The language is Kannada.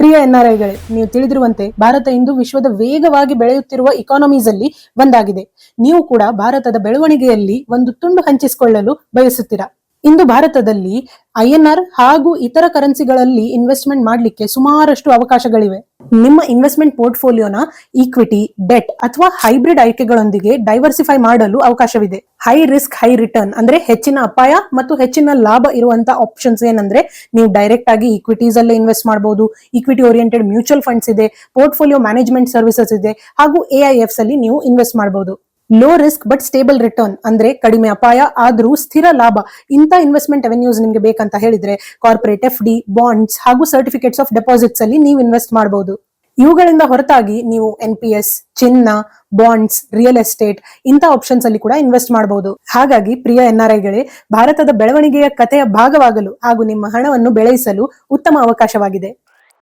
ಪ್ರಿಯ ಎನ್ಆರ್ಐಗಳೇ, ನೀವು ತಿಳಿದಿರುವಂತೆ ಭಾರತ ಇಂದು ವಿಶ್ವದ ವೇಗವಾಗಿ ಬೆಳೆಯುತ್ತಿರುವ ಇಕಾನಮೀಸ್ ಅಲ್ಲಿ ಒಂದಾಗಿದೆ. ನೀವು ಕೂಡ ಭಾರತದ ಬೆಳವಣಿಗೆಯಲ್ಲಿ ಒಂದು ತುಂಡು ಹಂಚಿಸಿಕೊಳ್ಳಲು ಬಯಸುತ್ತೀರಾ? ಇಂದು ಭಾರತದಲ್ಲಿ INR ಹಾಗೂ ಇತರ ಕರೆನ್ಸಿಗಳಲ್ಲಿ ಇನ್ವೆಸ್ಟ್ಮೆಂಟ್ ಮಾಡಲಿಕ್ಕೆ ಸುಮಾರಷ್ಟು ಅವಕಾಶಗಳಿವೆ. ನಿಮ್ಮ ಇನ್ವೆಸ್ಟ್ಮೆಂಟ್ ಪೋರ್ಟ್ಫೋಲಿಯೋನ ಈಕ್ವಿಟಿ, ಡೆಟ್ ಅಥವಾ ಹೈಬ್ರಿಡ್ ಆಯ್ಕೆಗಳೊಂದಿಗೆ ಡೈವರ್ಸಿಫೈ ಮಾಡಲು ಅವಕಾಶವಿದೆ. ಹೈ ರಿಸ್ಕ್ ಹೈ ರಿಟರ್ನ್ ಅಂದ್ರೆ ಹೆಚ್ಚಿನ ಅಪಾಯ ಮತ್ತು ಹೆಚ್ಚಿನ ಲಾಭ ಇರುವಂತ ಆಪ್ಷನ್ಸ್ ಏನಂದ್ರೆ, ನೀವು ಡೈರೆಕ್ಟ್ ಆಗಿ ಈಕ್ವಿಟೀಸ್ ಅಲ್ಲೇ ಇನ್ವೆಸ್ಟ್ ಮಾಡಬಹುದು. ಈಕ್ವಿಟಿ ಓರಿಯೆಂಟೆಡ್ ಮ್ಯೂಚುವಲ್ ಫಂಡ್ಸ್ ಇದೆ, ಪೋರ್ಟ್ಫೋಲಿಯೋ ಮ್ಯಾನೇಜ್ಮೆಂಟ್ ಸರ್ವಿಸಸ್ ಇದೆ, ಹಾಗೂ AIFs ಅಲ್ಲಿ ನೀವು ಇನ್ವೆಸ್ಟ್ ಮಾಡಬಹುದು. Low risk but stable return ಅಂದ್ರೆ ಕಡಿಮೆ ಅಪಾಯ ಆದ್ರೂ ಸ್ಥಿರ ಲಾಭ. ಇಂಥ ಇನ್ವೆಸ್ಟ್ಮೆಂಟ್ ಅವೆನ್ಯೂಸ್ ನಿಮ್ಗೆ ಬೇಕಂತ ಹೇಳಿದ್ರೆ ಕಾರ್ಪೊರೇಟ್ FD, ಬಾಂಡ್ಸ್ ಹಾಗೂ ಸರ್ಟಿಫಿಕೇಟ್ಸ್ ಆಫ್ ಡೆಪಾಸಿಟ್ಸ್ ಅಲ್ಲಿ ನೀವು ಇನ್ವೆಸ್ಟ್ ಮಾಡಬಹುದು. ಇವುಗಳಿಂದ ಹೊರತಾಗಿ ನೀವು NPS, ಚಿನ್ನ, ಬಾಂಡ್ಸ್, ರಿಯಲ್ ಎಸ್ಟೇಟ್ ಇಂಥ ಆಪ್ಷನ್ಸ್ ಅಲ್ಲಿ ಕೂಡ ಇನ್ವೆಸ್ಟ್ ಮಾಡಬಹುದು. ಹಾಗಾಗಿ ಪ್ರಿಯ ಎನ್ಆರ್ಐಗಳೇ, ಭಾರತದ ಬೆಳವಣಿಗೆಯ ಕಥೆಯ ಭಾಗವಾಗಲು ಹಾಗೂ ನಿಮ್ಮ ಹಣವನ್ನು ಬೆಳೆಸಲು ಉತ್ತಮ ಅವಕಾಶವಾಗಿದೆ.